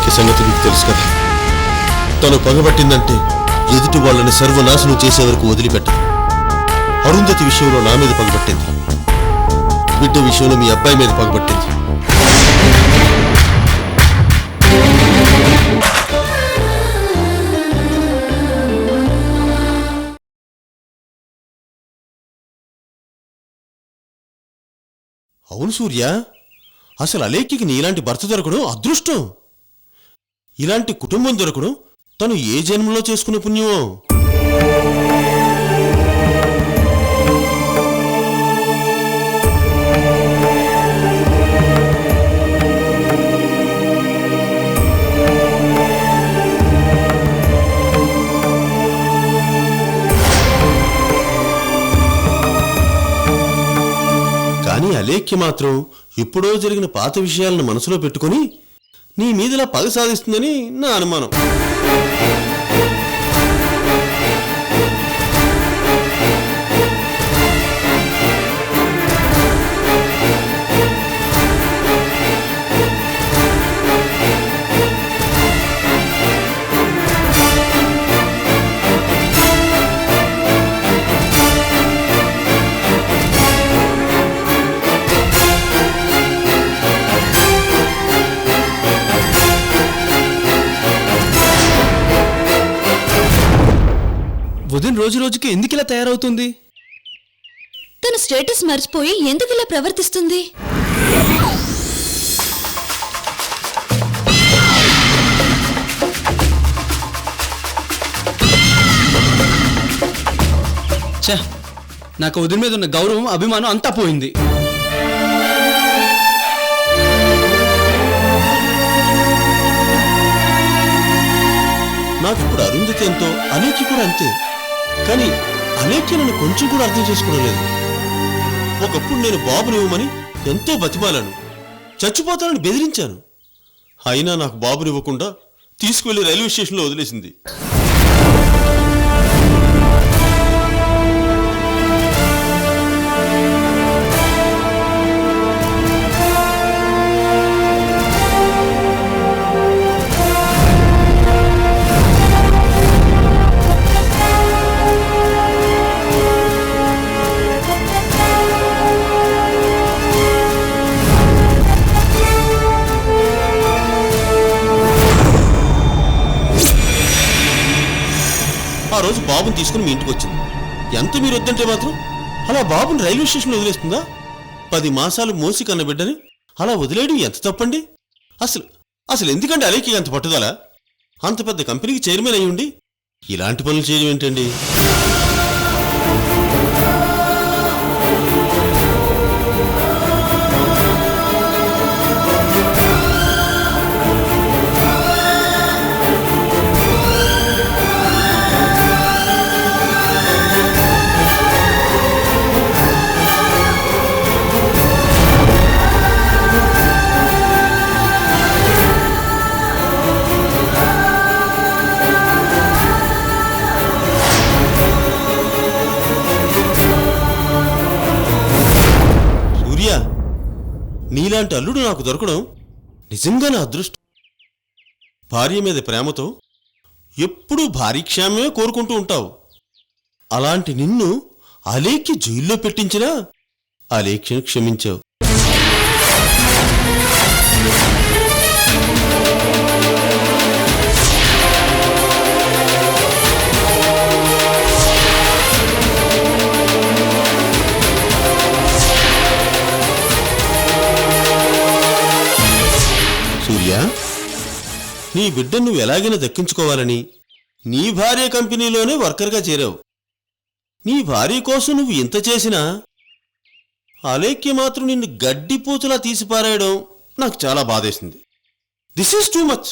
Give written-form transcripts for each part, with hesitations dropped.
అలేఖ్య సంగతి మీకు తెలుసు కదా. తను పగబట్టిందంటే ఎదుటి వాళ్ళని సర్వనాశనం చేసే వరకు వదిలిపెట్టదు. అరుంధతి విషయంలో నా మీద పగబట్టింది, బిడ్డ విషయంలో మీ అబ్బాయి మీద పగబట్టింది. అవును సూర్య, అసలు అలేఖ్యకి నీలాంటి భర్త దొరకడం అదృష్టం. ఇలాంటి కుటుంబం దొరకడం తను ఏ జన్మలో చేసుకునే పుణ్యమో. కానీ అలేఖ్య మాత్రం ఎప్పుడో జరిగిన పాత విషయాలను మనసులో పెట్టుకుని నీ మీదలా పగ సాధిస్తుందని నా అనుమానం. వదిన రోజు రోజుకి ఎందుకు ఇలా తయారవుతుంది? తన స్టేటస్ మర్చిపోయి ఎందుకు ఇలా ప్రవర్తిస్తుంది? ఛ, నాకు వదిన మీద ఉన్న గౌరవం, అభిమానం అంతా పోయింది. నాకిప్పుడు అరుంధతి ఎంతో అలేఖ్య కూడా అంతే. కానీ అలేఖ్య నన్ను కొంచెం కూడా అర్థం చేసుకోవడం లేదు. ఒకప్పుడు నేను బాబుని ఇవ్వమని ఎంతో బతిమాలను, చచ్చిపోతానని బెదిరించాను. అయినా నాకు బాబునివ్వకుండా తీసుకువెళ్లి రైల్వే స్టేషన్లో వదిలేసింది. ఆ రోజు బాబుని తీసుకుని మీ ఇంటికి వచ్చింది. ఎంత మీరు వద్దంటే మాత్రం అలా బాబుని రైల్వే స్టేషన్లో వదిలేస్తుందా? 10 మాసాలు మోసి కన్న బిడ్డని అలా వదిలేయడం ఎంత తప్పండి? అసలు అసలు ఎందుకంటే అలేఖ్యకి అంత పట్టుదల? అంత పెద్ద కంపెనీకి చైర్మన్ అయ్యి ఉండి ఇలాంటి పనులు చేయడం ఏంటండి? నీలాంటి అల్లుడు నాకు దొరకడం నిజంగా నా అదృష్టం. భార్య మీద ప్రేమతో ఎప్పుడూ భారీ క్షేమమే కోరుకుంటూ ఉంటావు. అలాంటి నిన్ను అలేఖ్య జైల్లో పెట్టించినా అలేఖ్యను క్షమించావు. సూర్య, నీ బిడ్డ నువ్వు ఎలాగైనా దక్కించుకోవాలని నీ భార్య కంపెనీలోనే వర్కర్గా చేరావు. నీ భార్య కోసం నువ్వు ఇంత చేసినా అలేఖ్య మాత్రం నిన్ను గడ్డిపూచలా తీసిపారాయడం నాకు చాలా బాధేసింది. This is too much.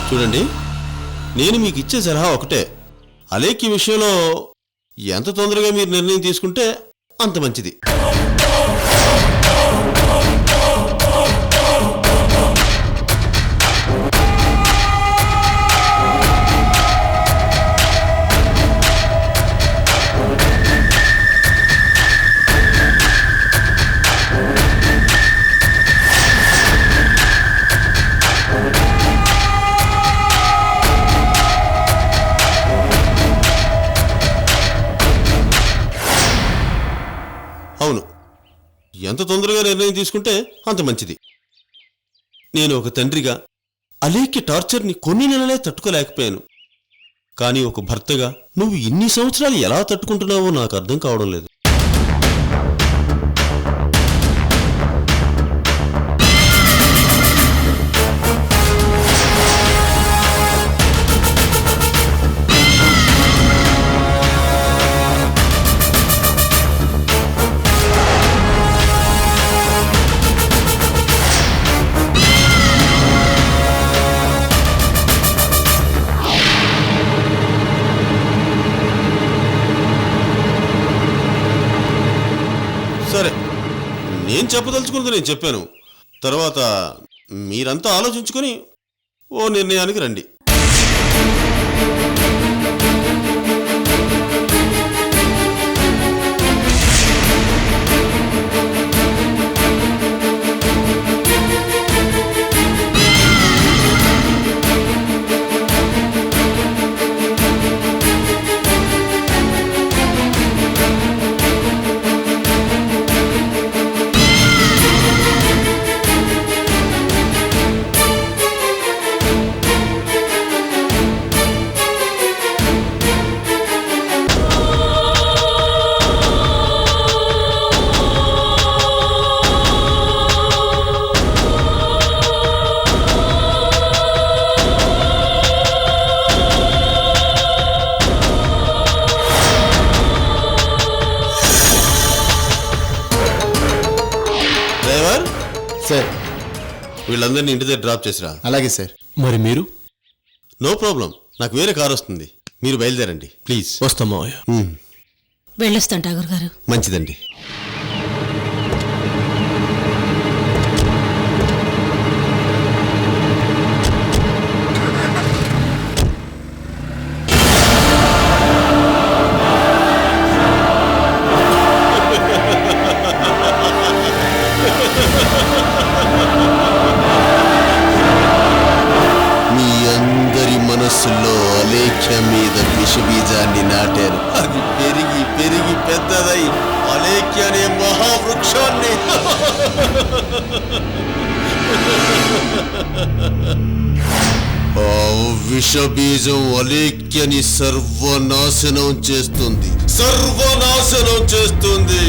చూడండి, నేను మీకు ఇచ్చే సలహా ఒకటే. అలేఖ్య విషయంలో ఎంత తొందరగా మీరు నిర్ణయం తీసుకుంటే అంత మంచిది. అవును, ఎంత తొందరగా నిర్ణయం తీసుకుంటే అంత మంచిది. నేను ఒక తండ్రిగా అలేఖ్య టార్చర్ని కొన్ని నెలలే తట్టుకోలేకపోయాను. కానీ ఒక భర్తగా నువ్వు ఇన్ని సంవత్సరాలు ఎలా తట్టుకుంటున్నావో నాకు అర్థం కావడం లేదు. సరే, నేను చెప్పదలుచుకున్నది నేను చెప్పాను. తర్వాత మీరంతా ఆలోచించుకొని ఓ నిర్ణయానికి రండి. Driver sir. వీళ్ళందరినీ ఇంటి దగ్గర డ్రాప్ చేసిరా. అలాగే సార్. మరి మీరు? నో ప్రాబ్లం, నాకు వేరే కారు వస్తుంది. మీరు బయలుదేరండి ప్లీజ్. వస్తాం మావయ్య. వెళ్ళొస్తాను ఠాగూర్ గారు. మంచిదండి. మీ అందరి మనస్సులో అలేఖ్య మీద విషబీజాన్ని నాటారు. అది పెరిగి పెరిగి పెద్దదై అలేఖ్య అనే మహావృక్షాన్ని ఆ విషబీజం అలేఖ్యని సర్వనాశనం చేస్తుంది, సర్వనాశనం చేస్తుంది.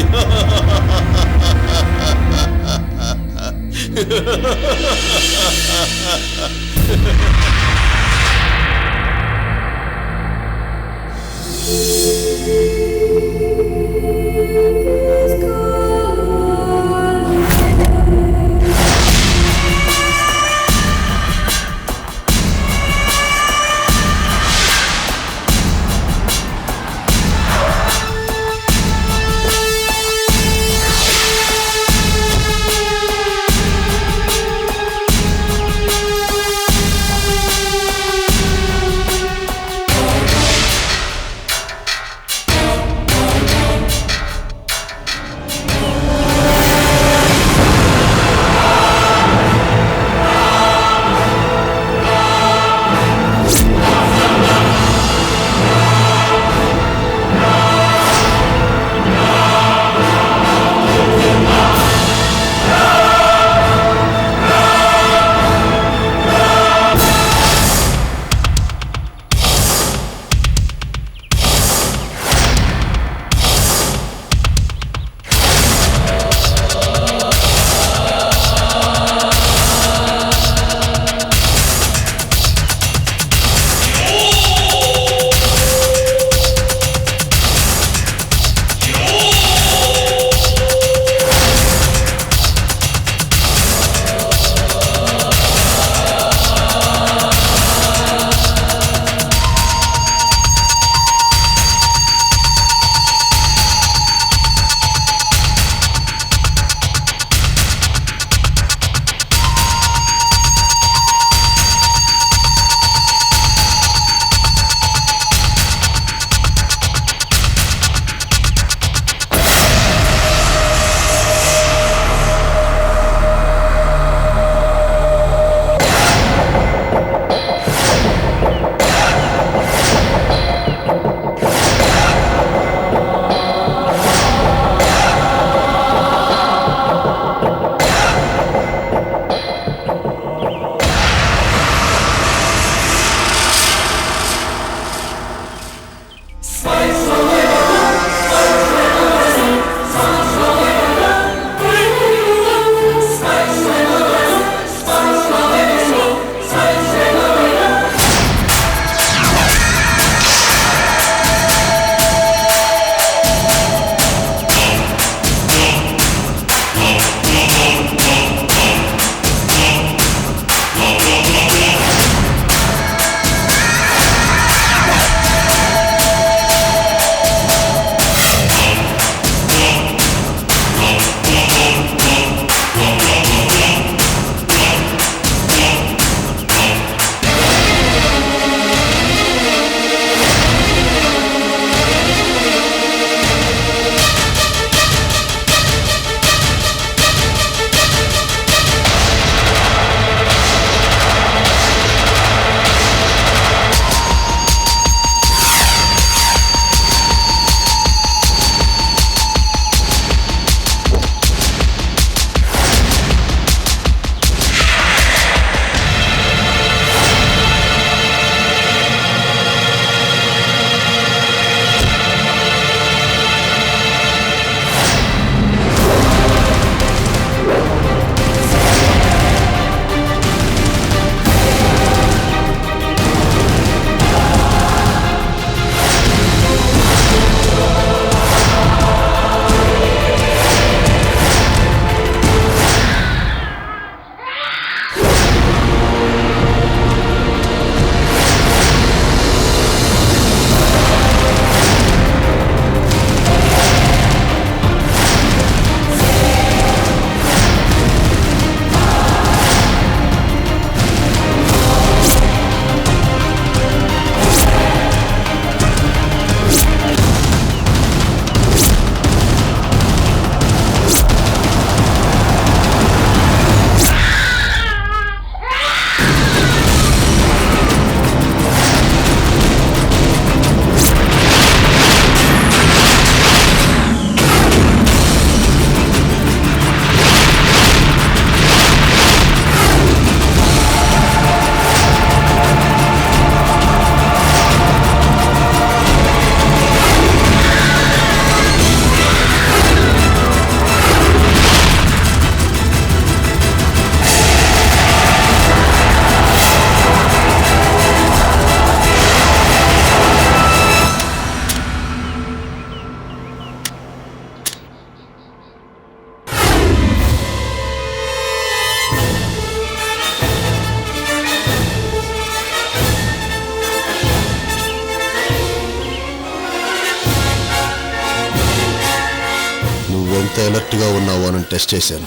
ఎంత అలర్ట్గా ఉన్నావో అని టెస్ట్ చేశాను.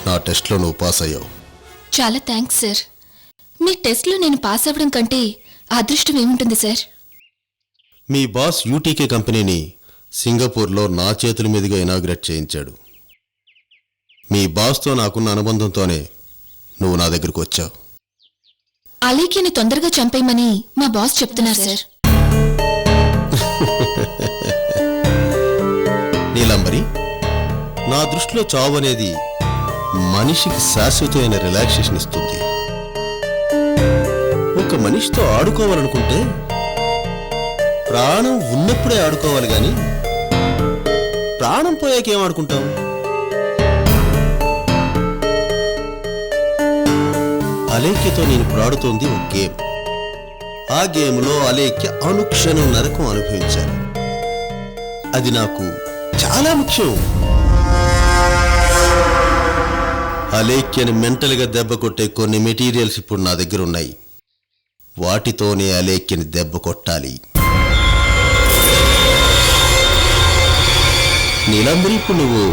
నా టెస్ట్లో నువ్వు పాస్ అయ్యావు. చాలా థ్యాంక్స్ సార్. మీ టెస్ట్లో నేను పాస్ అవ్వడం కంటే అదృష్టం ఏముంటుంది సార్? మీ బాస్ యూటీకే కంపెనీని సింగపూర్లో నా చేతుల మీదుగా ఇనాగ్రేట్ చేయించాడు. మీ బాస్తో నాకున్న అనుబంధంతోనే నువ్వు నా దగ్గరకు వచ్చావు. అలేఖ్యని తొందరగా చంపేయమని మా బాస్ చెప్తున్నారు సార్. నీలంబరి, నా దృష్టిలో చావు అనేది మనిషికి శాశ్వతమైన రిలాక్సేషన్ ఇస్తుంది. ఒక మనిషితో ఆడుకోవాలనుకుంటే ప్రాణం ఉన్నప్పుడే ఆడుకోవాలి గాని ప్రాణం పోయాక ఏం ఆడుకుంటాం? అలేఖ్యతో నేను ఇప్పుడు ఆడుతోంది ఒక గేమ్. ఆ గేమ్లో అలేఖ్య అనుక్షణం నరకం అనుభవించాను. అది నాకు చాలా ముఖ్యం. అలేఖ్యని మెంటల్గా దెబ్బ కొట్టే కొన్ని మెటీరియల్స్ ఇప్పుడు నా దగ్గర ఉన్నాయి. వాటితోనే అలేఖ్యని దెబ్బ కొట్టాలి. నీలంబరి, ఇప్పుడు నువ్వు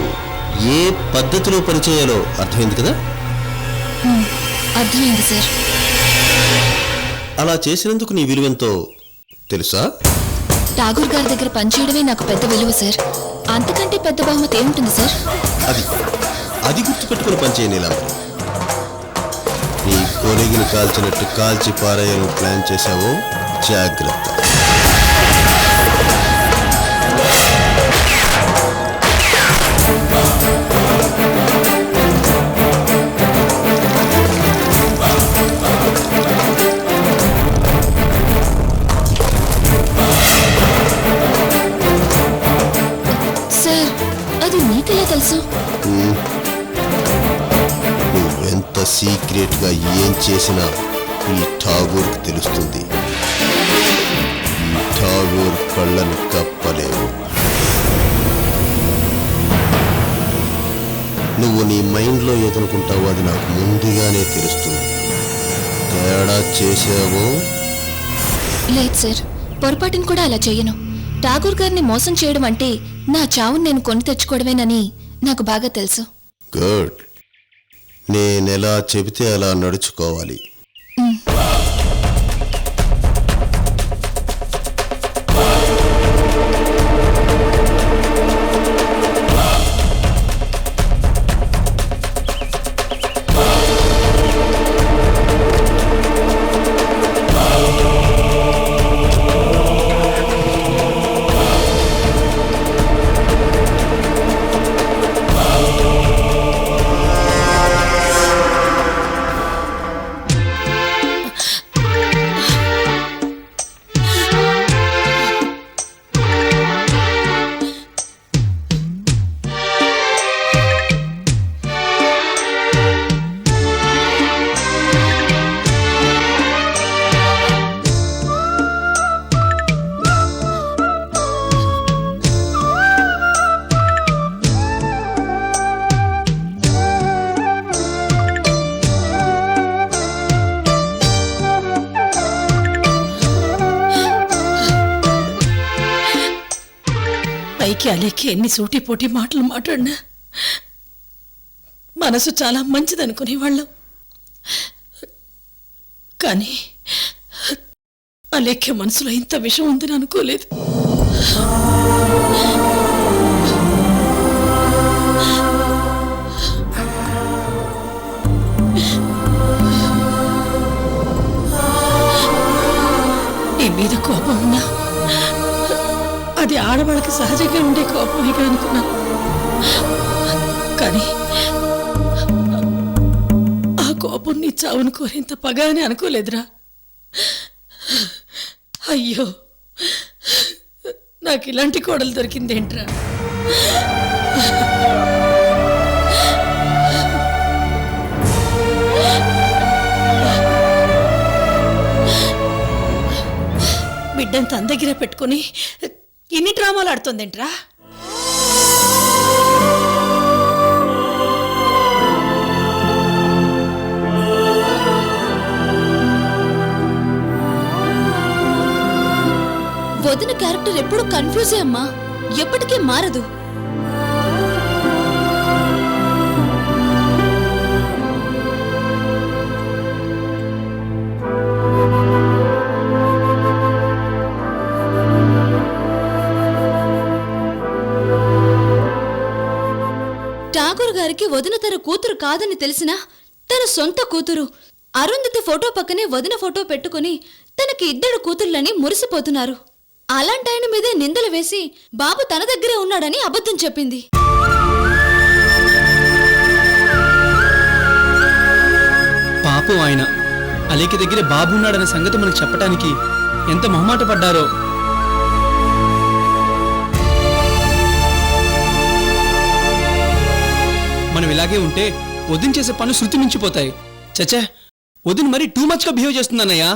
ఏ పద్ధతిలో పనిచేయాలో అర్థమైంది కదా? అర్థమైంది సార్. అలా చేసినందుకు నీ విలువెంతో తెలుసా? ఠాగూర్ గారి దగ్గర పనిచేయడమే నాకు పెద్ద విలువ సార్. అంతకంటే పెద్ద బహుమతి ఏముంటుంది సార్? అది గుర్తుపెట్టుకుని పనిచేయ నీలంబరి. నీ కొలిగిని కాల్చినట్టు కాల్చి పారేయను ప్లాన్ చేశావో జాగ్రత్త. సార్, అది మీకెలా తెలుసు? నువ్వెంత సీక్రెట్గా ఏం చేసినా ఈ ఠాగూర్కి తెలుస్తుంది. ఈ ఠాగూర్ కళ్ళను కప్పలేవు. నువ్వు నీ మైండ్లో ఏదనుకుంటావో అది నాకు ముందుగానే తెలుస్తుంది. తేడా చేసావో? లేదు సార్, పొరపాటును కూడా అలా చెయ్యను. ఠాగూర్ గారిని మోసం చేయడం అంటే నా చావును నేను కొని తెచ్చుకోవడమేనని నాకు బాగా తెలుసు. గుడ్. నేనెలా చెబితే అలా నడుచుకోవాలి. పైకి అలేఖ్య ఎన్ని సూటిపోటి మాటలు మాట్లాడినా మనసు చాలా మంచిదనుకునేవాళ్ళం. కానీ అలేఖ్య మనసులో ఇంత విషం ఉందని అనుకోలేదు. నీ మీద కోపం ఉన్నా అది ఆడవాళ్ళకి సహజంగా ఉండే కోపమేగా అనుకున్నాను. కానీ ఆ కోపం నీ చావును కోరేంత పగా అని అనుకోలేదురా. అయ్యో, నాకు ఇలాంటి కోడలు దొరికిందేంట్రా. బిడ్డను తన దగ్గర పెట్టుకుని ఇన్ని డ్రామాలు ఆడుతోందేంట్రా. వదిన క్యారెక్టర్ ఎప్పుడు కన్ఫ్యూజే అమ్మా, ఎప్పటికీ మారదు. ఠాకూర్ గారికి వదిన తన కూతురు కాదని తెలిసినా తన సొంత కూతురు అరుంధతి ఫోటో పక్కనే వదిన ఫోటో పెట్టుకుని తనకి 2 కూతుర్లని మురిసిపోతున్నారు. అలాంటి ఆయన మీదే నిందలు వేసి బాబు తన దగ్గరే ఉన్నాడని అబద్ధం చెప్పింది. పాపం ఆయన అలేఖ్య దగ్గరే బాబు ఉన్నాడనే సంగతి మనకు చెప్పడానికి ఎంత మొహమాట పడ్డారో. మనం ఇలాగే ఉంటే వదిన చేసే పనులు శృతి మించిపోతాయి. చచ్చా, వదిన మరీ టూ మచ్గా బిహేవ్ చేస్తుందన్నయ్యా.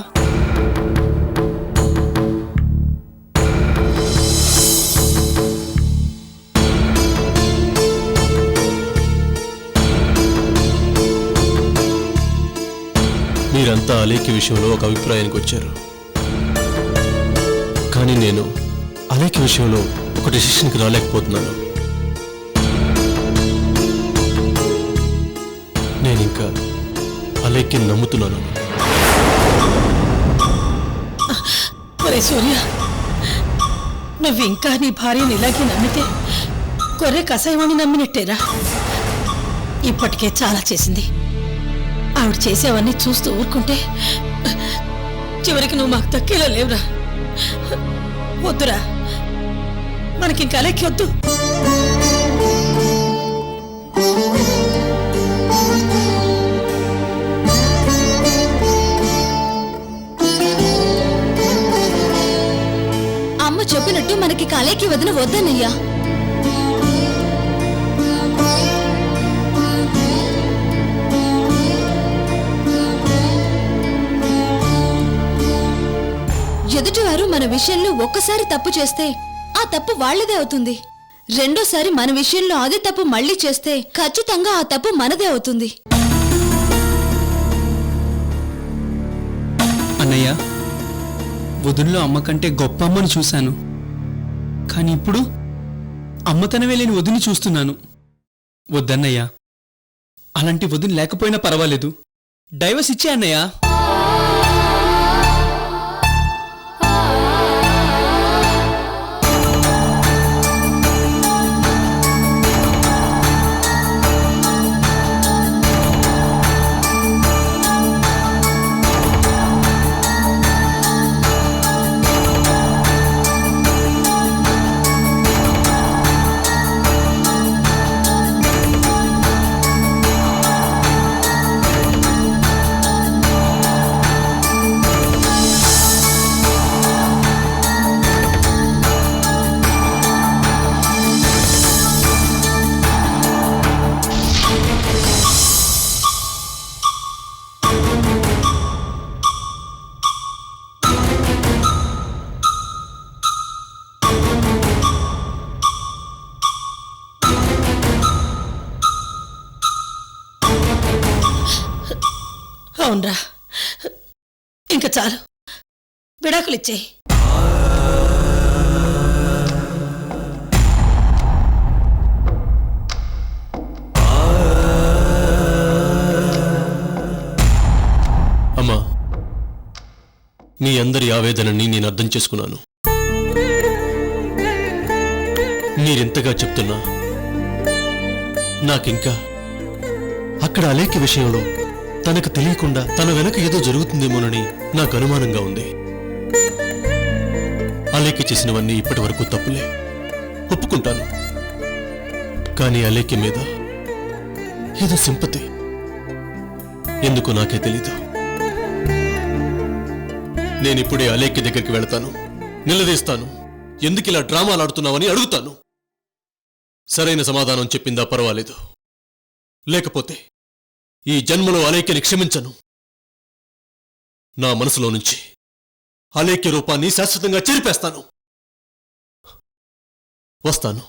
మీరంతా అలేఖ్య విషయంలో ఒక అభిప్రాయానికి వచ్చారు, కానీ నేను అలేఖ్య విషయంలో ఒక డెసిషన్కి రాలేకపోతున్నాను. నేను ఇంకా అలేఖ్యని నమ్ముతున్నాను. ఒరే సూర్య, నువ్వు ఇంకా నీ భార్యని ఇలాగే నమ్మితే గొర్రె కషాయమని నమ్మినట్టేరా. ఇప్పటికే చాలా చేసింది. ఆవిడ చేసేవన్నీ చూస్తూ ఊరుకుంటే చివరికి నువ్వు మాకు దక్కేలా లేవురా. వద్దురా, మనకింక అలేఖ్య వద్దు. అమ్మ చెప్పినట్టు మనకి అలేఖ్య వదిన వద్దన్నయ్యా. ఎదుటివారు మన విషయంలో ఒక్కసారి తప్పు చేస్తే ఆ తప్పు వాళ్లదే అవుతుంది. రెండోసారి మన విషయంలో అదే తప్పు మళ్లీ చేస్తే ఖచ్చితంగా ఆ తప్పు మనదే అవుతుంది. అన్నయ్య, వదినలో అమ్మ కంటే గొప్ప అమ్మని చూశాను, కానీ ఇప్పుడు అమ్మతనమే లేని వదిని చూస్తున్నాను. వద్దన్నయ్య, అలాంటి వదిన లేకపోయినా పర్వాలేదు, డైవర్స్ ఇచ్చే అన్నయ్య. అవునరా, ఇంకా చాలు, విడాకులిచ్చేయి. అమ్మా, మీ అందరి ఆవేదనని నేను అర్థం చేసుకున్నాను. మీరింతగా చెప్తున్నా నాకింకా అక్కడ అలేఖ్య విషయంలో తనకు తెలియకుండా తన వెనక ఏదో జరుగుతుందేమోనని నాకు అనుమానంగా ఉంది. అలేఖ్య చేసినవన్నీ ఇప్పటి వరకు తప్పులే, ఒప్పుకుంటాను. కానీ అలేఖ్య మీద ఏదో సింపతి, ఎందుకో నాకే తెలీదు. నేనిప్పుడే అలేఖ్య దగ్గరికి వెళతాను, నిలదీస్తాను. ఎందుకు ఇలా డ్రామాలు ఆడుతున్నావని అడుగుతాను. సరైన సమాధానం చెప్పిందా పర్వాలేదు, లేకపోతే ఈ జన్మలో అలేఖ్యని క్షమించను. నా మనసులో నుంచి అలేఖ్య రూపాన్ని శాశ్వతంగా చెరిపేస్తాను. వస్తాను.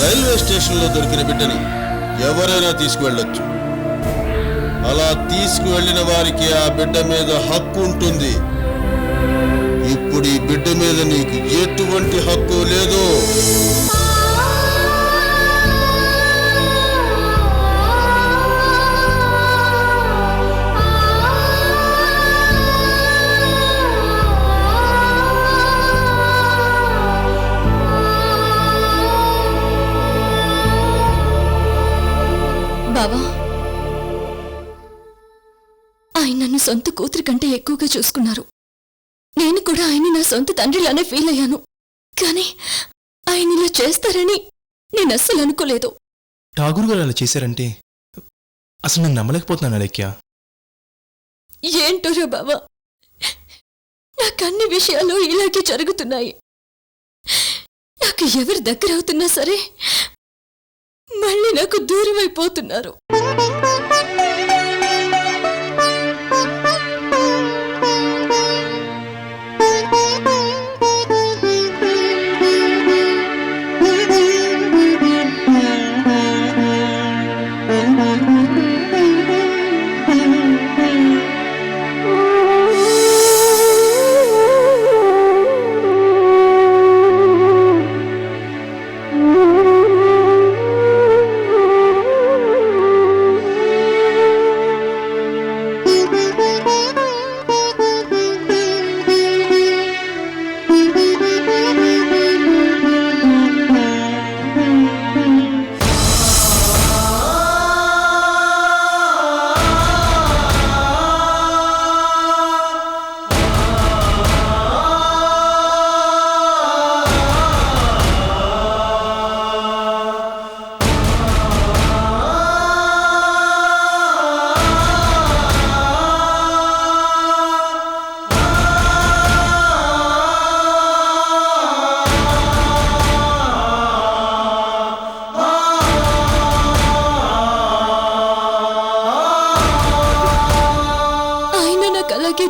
రైల్వే స్టేషన్లో దొరికిన బిడ్డని ఎవరైనా తీసుకువెళ్ళొచ్చు. అలా తీసుకువెళ్ళిన వారికి ఆ బిడ్డ మీద హక్కు ఉంటుంది. ఇప్పుడు ఈ బిడ్డ మీద నీకు ఎటువంటి హక్కు లేదు. బావా, ఆయన నన్ను సొంత కూతురి కంటే ఎక్కువగా చూసుకున్నారు. నేను కూడా ఆయన్ని నా సొంత తండ్రిలానే ఫీల్ అయ్యాను. కానీ ఆయన ఇలా చేస్తారని నేను అస్సలు అనుకోలేదు. ఠాగూర్ గారు అలా చేశారంటే అసలు నేను నమ్మలేకపోతున్నాను అలేఖ్య. ఏంటోరా బావా, నాకు అన్ని విషయాలు ఇలాగే జరుగుతున్నాయి. నాకు ఎవరు దగ్గర అవుతున్నా సరే మళ్ళీ నాకు దూరం అయిపోతున్నారు.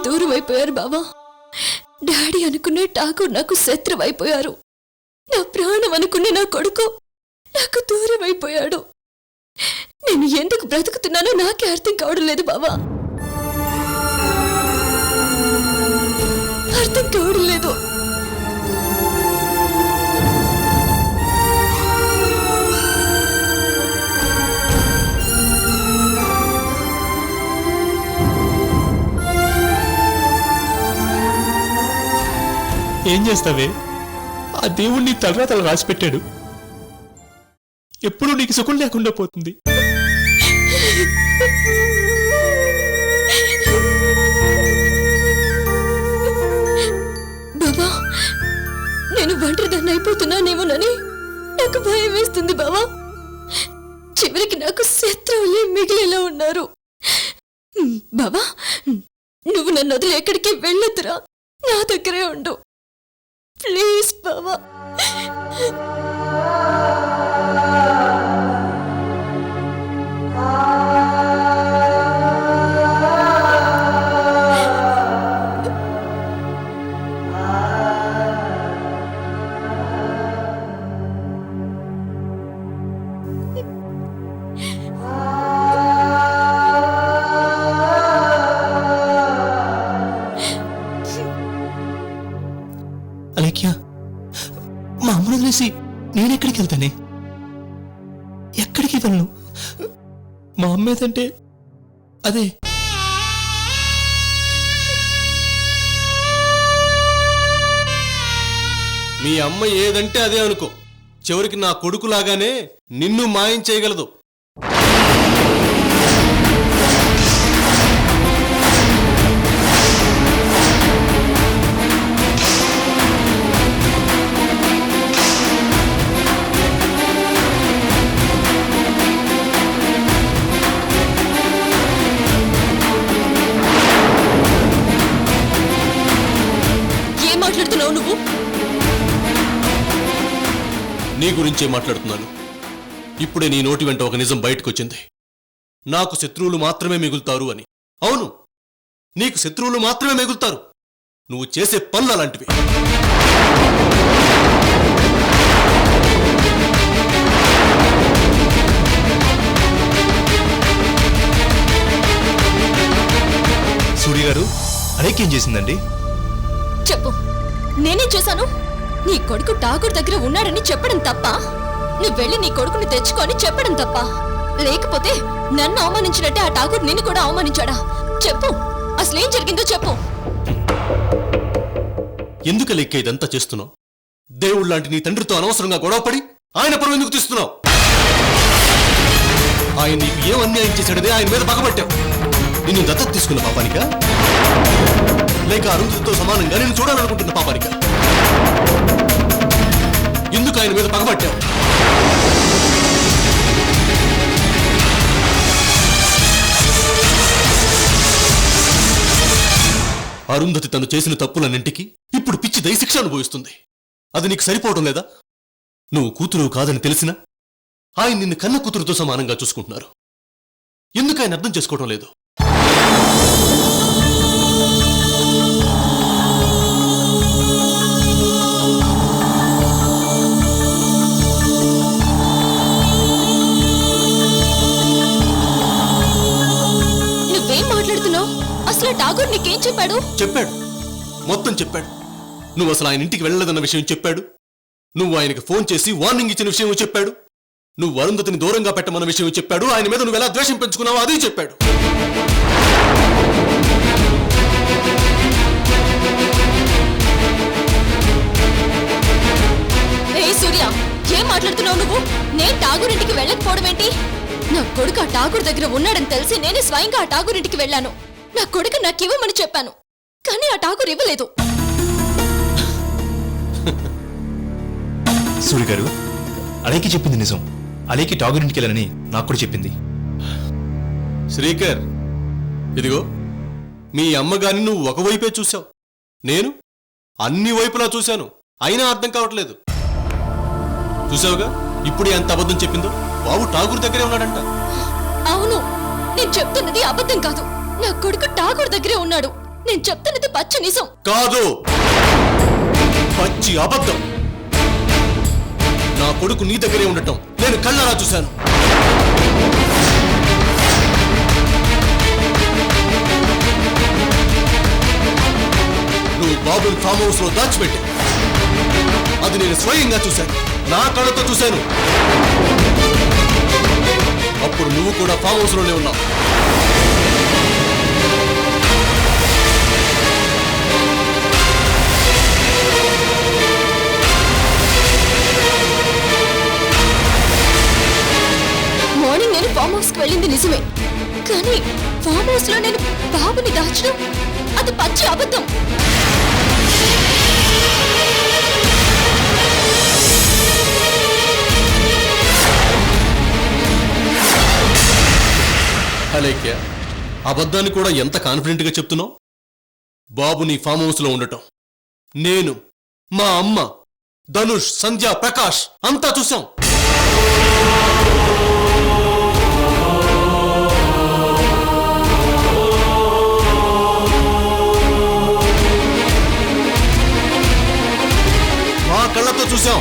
దూరం అయిపోయారు బావా. డాడీ అనుకునే ఠాకూర్ నాకు శత్రువు అయిపోయారు. నా ప్రాణం అనుకునే నా కొడుకు నాకు దూరం అయిపోయాడు. నేను ఎందుకు బ్రతుకుతున్నానో నాకే అర్థం కావడం లేదు బావా, అర్థం కావడం లేదు. ఏం చేస్తావే? ఆ దేవుణ్ణి తలరాతలు రాసిపెట్టాడు. ఎప్పుడూ నీకు సుఖం లేకుండా పోతుంది. బాబా, నేను ఒంటరిదాన్ని అయిపోతున్నానేమోనని నాకు భయం వేస్తుంది బావా. చివరికి నాకు శత్రువులే మిగిలేలా ఉన్నారు. బాబా, నువ్వు నన్ను వదిలి ఎక్కడికి వెళ్ళొద్దురా, నా దగ్గరే ఉండు ప్లీజ్ బావా. అలేఖ్య, మా అమ్మను వదిలేసి నేనెక్కడికి వెళ్తానే? ఎక్కడికి వెళ్ళను. మా అమ్మ ఏదంటే అదే. మీ అమ్మ ఏదంటే అదే అనుకో. చివరికి నా కొడుకులాగానే నిన్ను మాయం చేయగలదు. నువ్వు నీ గురించే మాట్లాడుతున్నాను. ఇప్పుడే నీ నోటి వెంట ఒక నిజం బయటకొచ్చింది. నాకు శత్రువులు మాత్రమే మిగులుతారు అని. అవును, నీకు శత్రువులు మాత్రమే మిగులుతారు. నువ్వు చేసే పనులు అలాంటివి. అలేకేం చేసిందండి? చెప్పు, నేనేం చేశాను? నీ కొడుకు ఠాగూర్ దగ్గర ఉన్నాడని చెప్పడం తప్ప? నువ్వు వెళ్ళి నీ కొడుకుని తెచ్చుకొని చెప్పడం తప్ప? లేకపోతే నన్ను అవమానించినట్టే ఆ ఠాగూర్ నిన్ను కూడా అవమానించాడా? చెప్పు, అసలేం జరిగిందో చెప్పు. ఎందుకు లెక్క ఇదంతా చేస్తున్నావు? దేవుడు లాంటి నీ తండ్రితో అనవసరంగా గొడవపడి ఆయన పరువు ఎందుకు తీస్తున్నావు? ఆయన నీకు ఏం అన్యాయం చేశాడనే ఆయన మీద పగబట్టావు. నిన్ను దత్తత తీసుకున్న పాపానికా, లేక అరుంధతితో సమానంగా నేను చూడాలనుకుంటున్న పాపానికా? ఎందుకు ఆయన మీద పగబట్టావు? అరుంధతి తను చేసిన తప్పులన్నింటికి ఇప్పుడు పిచ్చి దయశిక్ష అనుభవిస్తుంది. అది నీకు సరిపోవడం లేదా? నువ్వు కూతురు కాదని తెలిసినా ఆయన నిన్ను కన్న కూతురుతో సమానంగా చూసుకుంటున్నారు. ఎందుకు ఆయన అర్థం చేసుకోవడం లేదు? నువ్వేం మాట్లాడుతున్నావు? అసలు ఠాగూర్ నీకేం చెప్పాడు? చెప్పాడు, మొత్తం చెప్పాడు. నువ్వు అసలు ఆయన ఇంటికి వెళ్ళలేదన్న విషయం చెప్పాడు. నువ్వు ఆయనకి ఫోన్ చేసి వార్నింగ్ ఇచ్చిన విషయం చెప్పాడు. నువ్వు అరుంధతిని దూరంగా పెట్టమన్న విషయం చెప్పాడు. ఆయన మీద నువ్వు ఎలా ద్వేషం పెంచుకున్నావో అదే చెప్పాడు. ఏ సూర్య, ఏం మాట్లాడుతున్నావు నువ్వు? నేను ఠాగూర్ ఇంటికి వెళ్ళకపోవడం ఏంటి? నా కొడుకు ఆ ఠాగూర్ దగ్గర ఉన్నాడని తెలిసి నేనే స్వయంగా ఆ ఠాగూర్ ఇంటికి వెళ్ళాను. నా కొడుకు నాకు ఇవ్వమని చెప్పాను, కానీ ఆ ఠాగూర్ ఇవ్వలేదు. సూర్య గారు, అలేకి చెప్పింది నిజం. అలేకి ఠాగూర్ ఇంటికి వెళ్ళాలని నాకు కూడా చెప్పింది. శ్రీకర్, ఇదిగో మీ అమ్మగారిని నువ్వు ఒకవైపే చూశావు, నేను అన్ని వైపులా చూశాను. అయినా అర్థం కావట్లేదు. చూసావుగా ఇప్పుడు ఎంత అబద్ధం చెప్పిందో. బాబు ఠాగూర్ దగ్గరే ఉన్నాడంట. అవును, నేను చెప్తున్నది అబద్ధం కాదు. నా కొడుకు ఠాగూర్ దగ్గరే ఉన్నాడు. నేను చెప్తున్నది పచ్చి నిజం. కాదు, పచ్చి అబద్ధం. నా కొడుకు నీ దగ్గరే ఉండటం నేను కళ్ళారా చూశాను. నువ్వు బాబుని ఫామ్ హౌస్ లో దాచిపెట్టి, అది నేను స్వయంగా చూశాను, నా కళ్ళతో చూశాను. అప్పుడు నువ్వు కూడా ఫామ్ హౌస్ లోనే ఉన్నావు. మార్నింగ్ నేను ఫామ్ హౌస్ కి వెళ్ళింది నిజమే, కానీ ఫామ్ హౌస్ లో నేను బాబుని దాచడం అది పచ్చి అబద్ధం. అలేఖ్య, అబద్ధాన్ని కూడా ఎంత కాన్ఫిడెంట్ గా చెప్తున్నావు. బాబు నీ ఫామ్ హౌస్ లో ఉండటం నేను, మా అమ్మ, ధనుష్, సంధ్య, ప్రకాష్ అంతా చూసాం. మా కళ్ళతో చూసాం.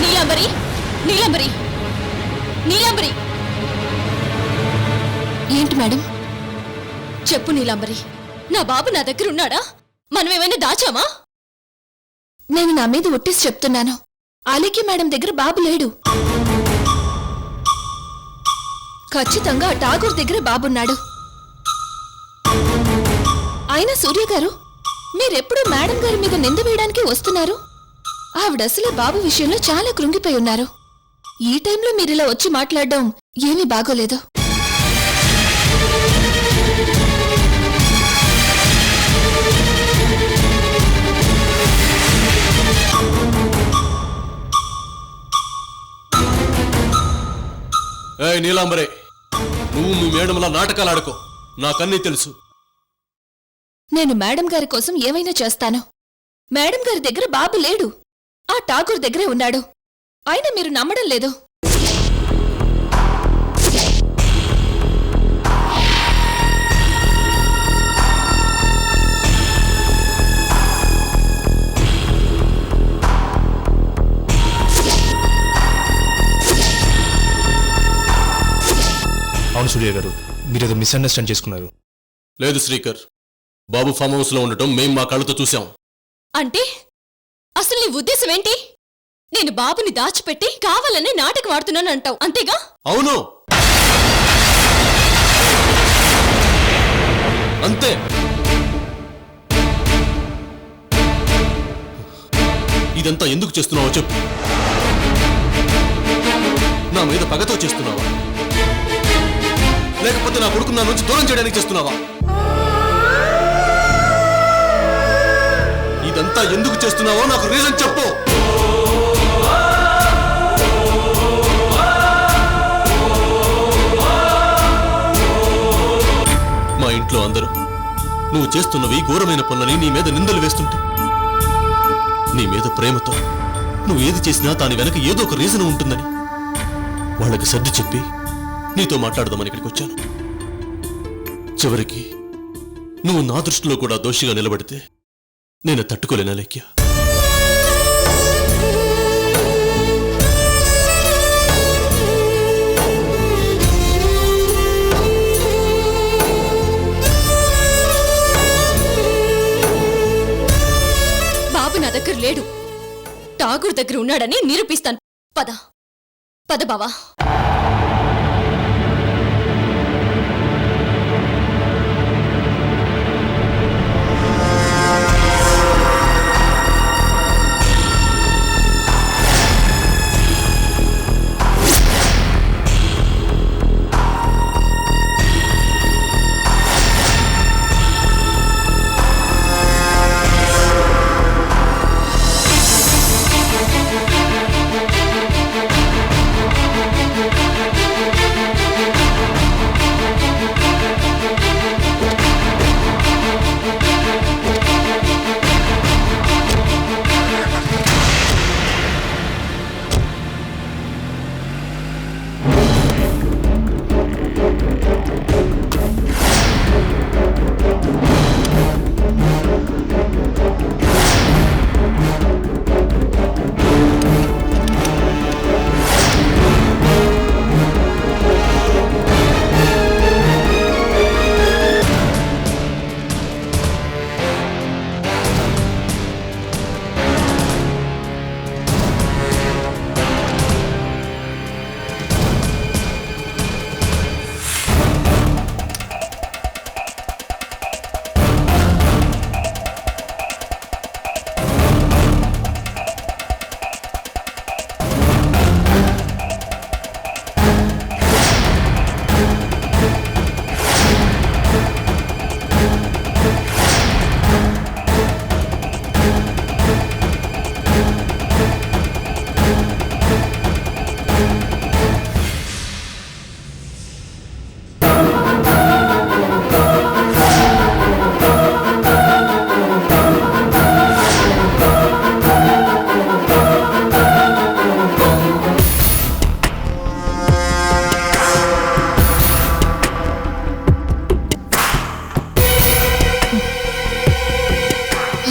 నీలాంబరి, నీలాంబరి, నీలాంబరి. ఏంటి మేడం? చెప్పు నీలాంబరి, నా బాబు నా దగ్గర ఉన్నాడా? మనం ఏమైనా దాచామా? నేను నా మీద ఒట్టేసి చెప్తున్నాను, ఆలేకి మేడం దగ్గర బాబు లేడు. ఖచ్చితంగా ఆ ఠాగూర్ దగ్గర బాబున్నాడు. అయినా సూర్య గారు, మీరెప్పుడు మేడం గారి మీద నింద వేయడానికి వస్తున్నారు? ఆవిడసలే బాబు విషయంలో చాలా కృంగిపోయి ఉన్నారు. ఈ టైంలో మీరిలా వచ్చి మాట్లాడడం ఏమీ బాగోలేదు. ఏయ్ నీలాంబరే, నువ్వు మీ మేడంలా నాటకాలు ఆడుకో. నాకన్నీ తెలుసు. నేను మేడం గారి కోసం ఏమైనా చేస్తాను. మేడం గారి దగ్గర బాబు లేడు, ఆ ఠాగూర్ దగ్గరే ఉన్నాడు. అయినా మీరు నమ్మడం లేదు. అవును సూర్య గారు, మీరేదో మిస్అండర్స్టాండ్ చేసుకున్నారు. లేదు శ్రీకర్, బాబు ఫామ్ హౌస్లో ఉండటం మేం మా కళ్ళతో చూసాం. అంటే అసలు నీ ఉద్దేశం ఏంటి? నేను బాబుని దాచిపెట్టి కావాలనే నాటకం ఆడుతున్నాను అంటావు, అంతేగా? అవును, అంతే. ఇదంతా ఎందుకు చేస్తున్నావో చెప్పు. నా మీద పగతో చేస్తున్నావా, లేకపోతే నా కొడుకు నా నుంచి దూరం చేయడానికి చేస్తున్నావా? ఇదంతా ఎందుకు చేస్తున్నావో నాకు రీజన్ చెప్పు. మా ఇంట్లో అందరూ నువ్వు చేస్తున్నవి ఘోరమైన పనులని నీ మీద నిందలు వేస్తుంటే, నీ మీద ప్రేమతో నువ్వు ఏది చేసినా దాని వెనక ఏదో ఒక రీజన్ ఉంటుందని వాళ్ళకి సర్ది చెప్పి నీతో మాట్లాడదామని ఇక్కడికి వచ్చాను. చివరికి నువ్వు నా దృష్టిలో కూడా దోషిగా నిలబడితే నేను తట్టుకోలేనా లెక్య? బాబు నా దగ్గర లేడు, ఠాగూర్ దగ్గర ఉన్నాడని నిరూపిస్తాను. పద పద బావా.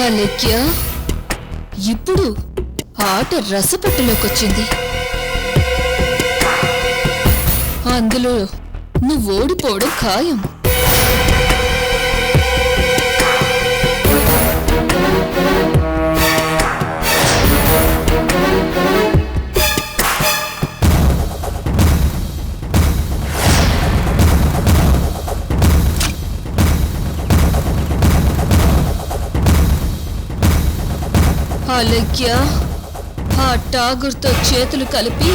అలెక్య, ఇప్పుడు ఆట రసపట్టులోకొచ్చింది. అందులో నువ్వు ఓడిపోవడం ఖాయం. అలెక్య, ఆ ఠాగూర్తో చేతులు కలిపి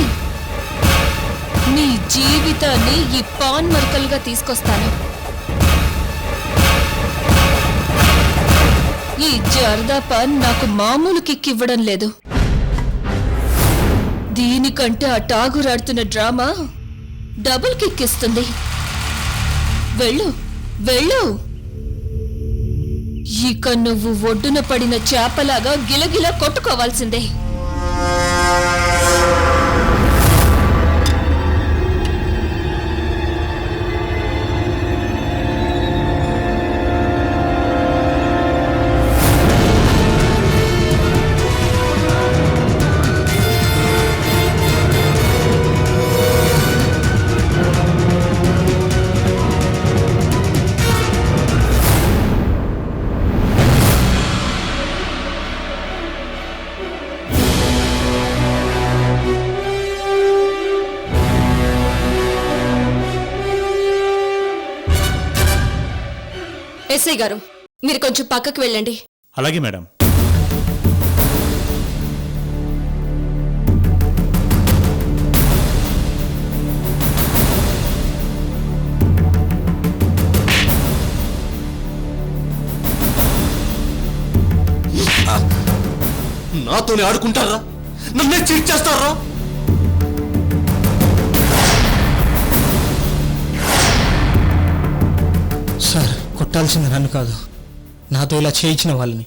నీ జీవితాన్ని ఈ పాన్ మరకలుగా తీసుకొస్తాను. ఈ జర్దా పాన్ నాకు మామూలు కిక్ ఇవ్వడం లేదు. దీనికంటే ఆ ఠాగూర్ ఆడుతున్న డ్రామా డబుల్ కిక్ ఇస్తుంది. వెళ్ళు వెళ్ళు. ఇక నువ్వు ఒడ్డున పడిన చేపలాగా గిలగిలా కొట్టుకోవాల్సిందే. ఎస్ఐ గారు మీరు కొంచెం పక్కకు వెళ్ళండి. అలాగే మేడం. నాతోనే ఆడుకుంటారా? నన్నే చీట్ చేస్తారా? సార్, కొట్టాల్సింది నన్ను కాదు, నాతో ఇలా చేయించిన వాళ్ళని.